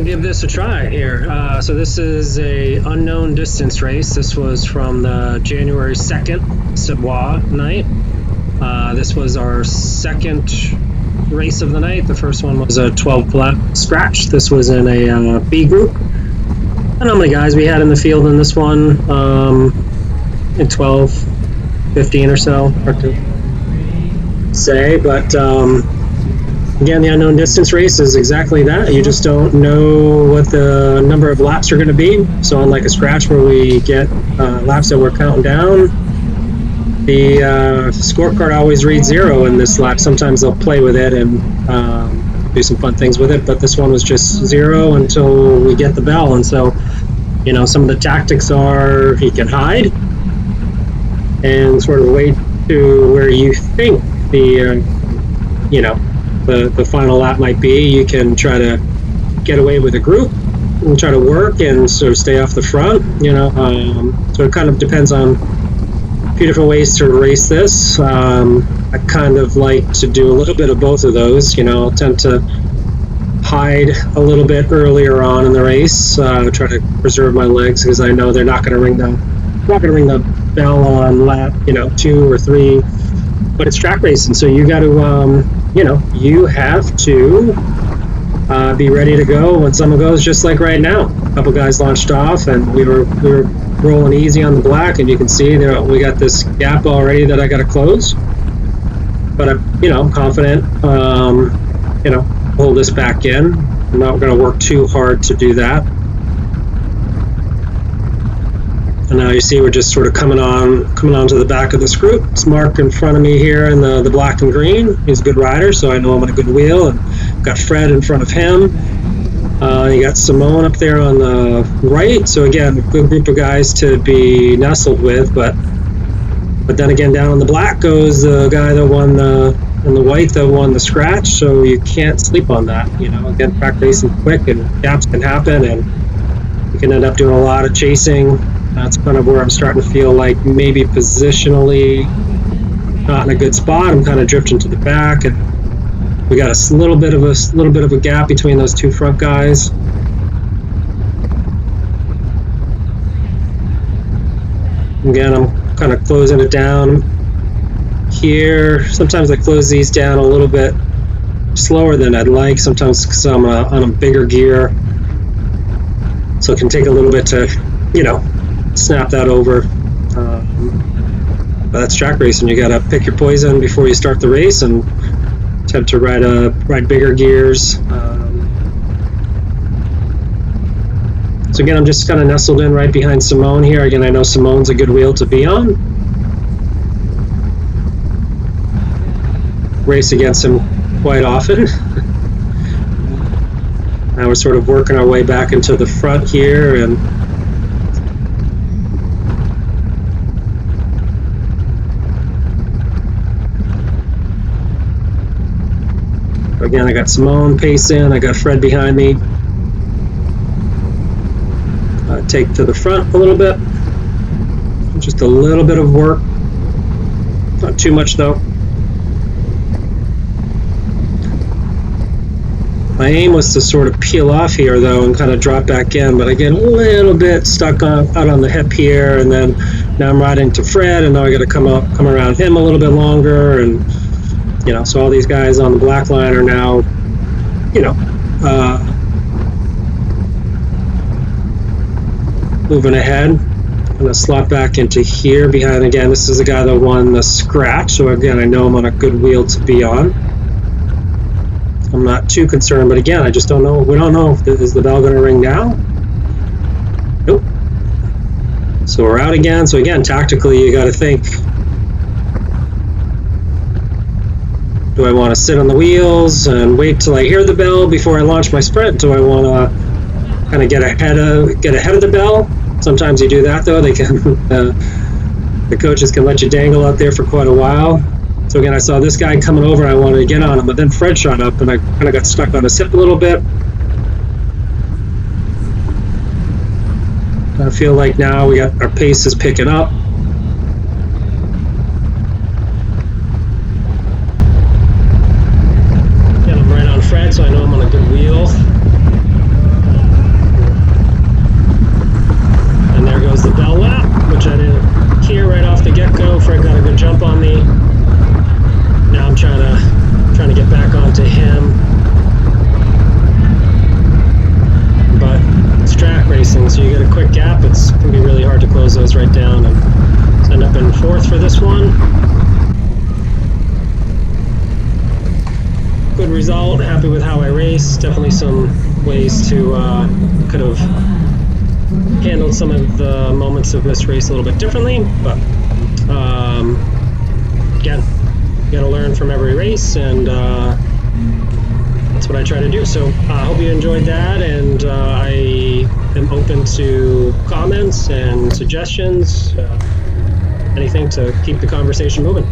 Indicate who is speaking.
Speaker 1: gonna give this a try here. So this is a unknown distance race. This was from the January 2nd Siboire night. This was our second race of the night. The first one was a 12 lap scratch. This was in a B group. I don't know how many guys we had in the field in this one. In 12, 15 or so, hard to say, but again, the unknown distance race is exactly that. You just don't know what the number of laps are going to be. So unlike a scratch where we get laps that we're counting down, the scorecard always reads 0 in this lap. Sometimes they'll play with it and do some fun things with it, but this one was just 0 until we get the bell. And so, you know, some of the tactics are you can hide and sort of wait to where you think the, you know, the final lap might be. You can try to get away with a group and try to work and sort of stay off the front, you know. So it kind of depends on a few different ways to race this. I kind of like to do a little bit of both of those, you know. I'll tend to hide a little bit earlier on in the race, try to preserve my legs because I know they're not going to ring the bell on lap, you know, 2 or 3. But it's track racing, so you got to, you know, you have to be ready to go when someone goes. Just like right now, a couple guys launched off, and we were rolling easy on the black, and you can see there we got this gap already that I got to close. But I'm confident, you know, hold this back in. I'm not going to work too hard to do that. And now you see we're just sort of coming on to the back of this group. It's Mark in front of me here in the black and green. He's a good rider, so I know I'm on a good wheel. And got Fred in front of him. You got Simone up there on the right. So again, a good group of guys to be nestled with. But then again, down on the black goes the guy that won and the white that won the scratch. So you can't sleep on that. You know, again, track racing quick and gaps can happen, and you can end up doing a lot of chasing. That's kind of where I'm starting to feel like maybe positionally not in a good spot. I'm kind of drifting to the back, and we got a little bit of a gap between those two front guys. Again, I'm kind of closing it down here. Sometimes I close these down a little bit slower than I'd like. Sometimes because I'm on a bigger gear, so it can take a little bit to, you know, snap that over. But that's track racing. You gotta pick your poison before you start the race and attempt to ride bigger gears. So again, I'm just kind of nestled in right behind Simone here. Again, I know Simone's a good wheel to be on. Race against him quite often. Now we're sort of working our way back into the front here, and again, I got Simone pacing, I got Fred behind me. Take to the front a little bit. Just a little bit of work. Not too much though. My aim was to sort of peel off here though and kind of drop back in, but I get a little bit stuck out on the hip here, and then now I'm riding to Fred, and now I got to come around him a little bit longer, and you know, so all these guys on the black line are now, you know, moving ahead. I'm going to slot back into here behind. Again, this is the guy that won the scratch, so again, I know I'm on a good wheel to be on. I'm not too concerned, but again, I just don't know. We don't know, is the bell going to ring now? Nope. So we're out again. So again, tactically, you got to think, do I want to sit on the wheels and wait till I hear the bell before I launch my sprint? Do I want to kind of get ahead of the bell? Sometimes you do that though. They can the coaches can let you dangle out there for quite a while. So again, I saw this guy coming over, and I wanted to get on him, but then Fred shot up, and I kind of got stuck on his hip a little bit. I feel like now we got our pace is picking up. And I'm right on Fred, so I know I'm on a good wheel. get a quick gap, it can be really hard to close those right down, and end up in fourth for this one. Good result, happy with how I raced. Definitely some ways to could have handled some of the moments of this race a little bit differently, but again, you gotta learn from every race, and that's what I try to do. So I hope you enjoyed that, and I am open to comments and suggestions, anything to keep the conversation moving.